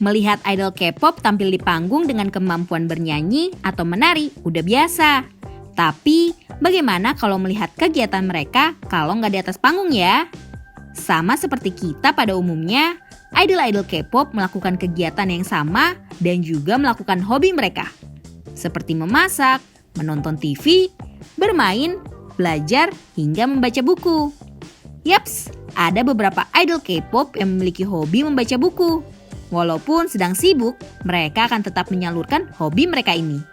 Melihat idol K-pop tampil di panggung dengan kemampuan bernyanyi atau menari udah biasa. Tapi bagaimana kalau melihat kegiatan mereka kalau nggak di atas panggung ya? Sama seperti kita pada umumnya, idol-idol K-pop melakukan kegiatan yang sama dan juga melakukan hobi mereka. Seperti memasak, menonton TV, bermain, belajar, hingga membaca buku. Yaps, ada beberapa idol K-pop yang memiliki hobi membaca buku. Walaupun sedang sibuk, mereka akan tetap menyalurkan hobi mereka ini.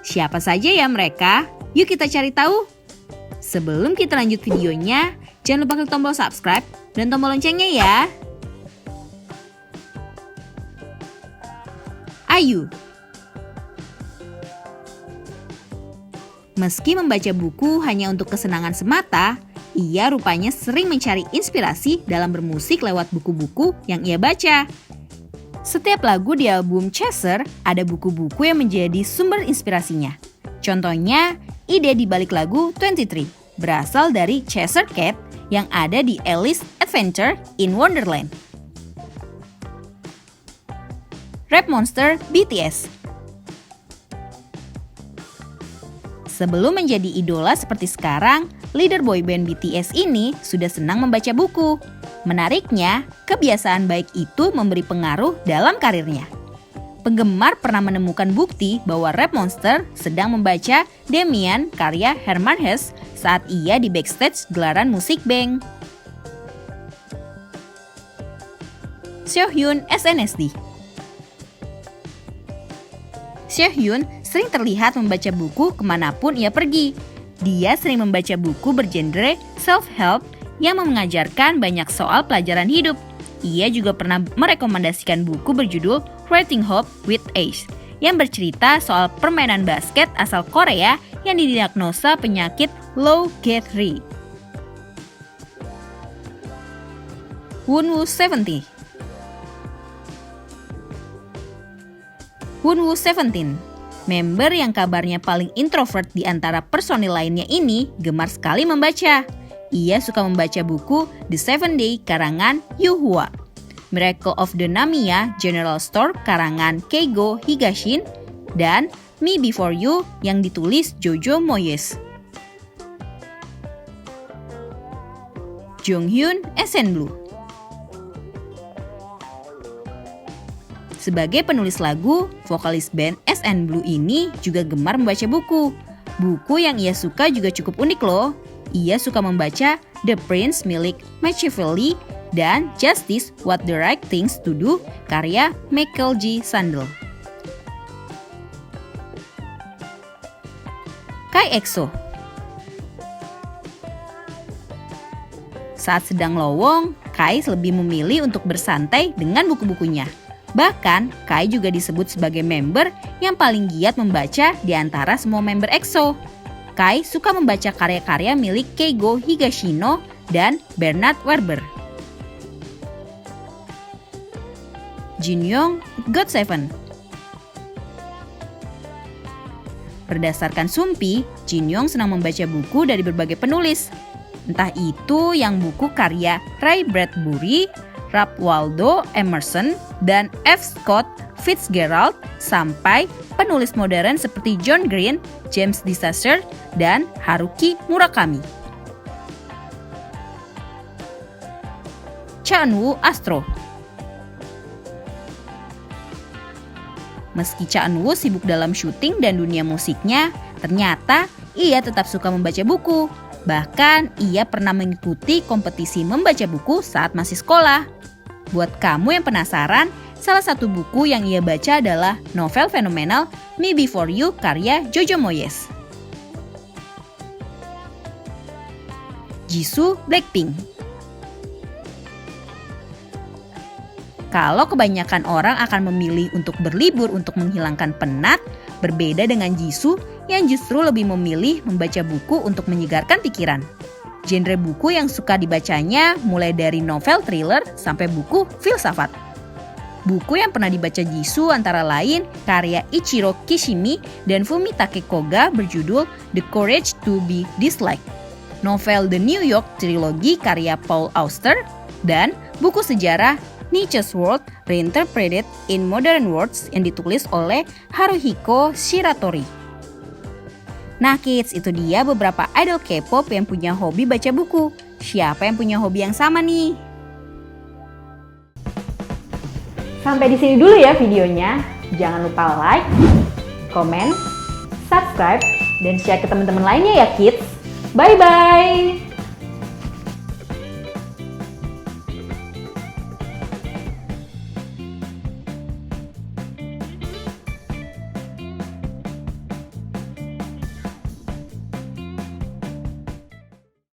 Siapa saja ya mereka? Yuk kita cari tahu. Sebelum kita lanjut videonya, jangan lupa klik tombol subscribe dan tombol loncengnya ya. IU. Meski membaca buku hanya untuk kesenangan semata, ia rupanya sering mencari inspirasi dalam bermusik lewat buku-buku yang ia baca. Setiap lagu di album Chaser ada buku-buku yang menjadi sumber inspirasinya. Contohnya, ide di balik lagu 23 berasal dari Chaser Cat yang ada di Alice Adventure in Wonderland. Rap Monster BTS. Sebelum menjadi idola seperti sekarang, leader boyband BTS ini sudah senang membaca buku. Menariknya, kebiasaan baik itu memberi pengaruh dalam karirnya. Penggemar pernah menemukan bukti bahwa Rap Monster sedang membaca Demian karya Hermann Hesse saat ia di backstage gelaran musik Bang. Seohyun SNSD. Seohyun sering terlihat membaca buku kemanapun ia pergi. Dia sering membaca buku bergenre self-help yang mengajarkan banyak soal pelajaran hidup. Ia juga pernah merekomendasikan buku berjudul Writing Hope with Ace yang bercerita soal permainan basket asal Korea yang didiagnosa penyakit low grade 3. Wonwoo 17. Wonwoo 17, member yang kabarnya paling introvert di antara personil lainnya ini gemar sekali membaca. Ia suka membaca buku The 7 Day karangan Yuhua, Miracle of the Namiya General Store karangan Keigo Higashin, dan Me Before You yang ditulis Jojo Moyes. Jonghyun SNBLUE. Sebagai penulis lagu, vokalis band SNBLUE ini juga gemar membaca buku. Buku yang ia suka juga cukup unik loh. Ia suka membaca The Prince milik Machiavelli dan Justice What the Right Things to Do karya Michael G. Sandel. Kai EXO. Saat sedang lowong, Kai lebih memilih untuk bersantai dengan buku-bukunya. Bahkan, Kai juga disebut sebagai member yang paling giat membaca di antara semua member EXO. Kai suka membaca karya-karya milik Keigo Higashino dan Bernard Werber. Jinyoung GOT7. Berdasarkan Sumpi, Jinyoung senang membaca buku dari berbagai penulis. Entah itu yang buku karya Ray Bradbury, Ralph Waldo Emerson, dan F. Scott Fitzgerald, sampai penulis modern seperti John Green, James Disasser, dan Haruki Murakami. Cha Eun-woo Astro. Meski Cha Eun-woo sibuk dalam syuting dan dunia musiknya, ternyata ia tetap suka membaca buku. Bahkan ia pernah mengikuti kompetisi membaca buku saat masih sekolah. Buat kamu yang penasaran, salah satu buku yang ia baca adalah novel fenomenal Me Before You karya Jojo Moyes. Jisoo Blackpink. Kalau kebanyakan orang akan memilih untuk berlibur untuk menghilangkan penat, berbeda dengan Jisoo yang justru lebih memilih membaca buku untuk menyegarkan pikiran. Genre buku yang suka dibacanya mulai dari novel thriller sampai buku filsafat. Buku yang pernah dibaca Jisoo antara lain karya Ichiro Kishimi dan Fumitake Koga berjudul The Courage to be Disliked, novel The New York Trilogy karya Paul Auster, dan buku sejarah Nietzsche's World Reinterpreted in Modern Words yang ditulis oleh Haruhiko Shiratori. Nah kids, itu dia beberapa idol K-pop yang punya hobi baca buku. Siapa yang punya hobi yang sama nih? Sampai di sini dulu ya videonya. Jangan lupa like, comment, subscribe, dan share ke teman-teman lainnya ya kids. Bye-bye!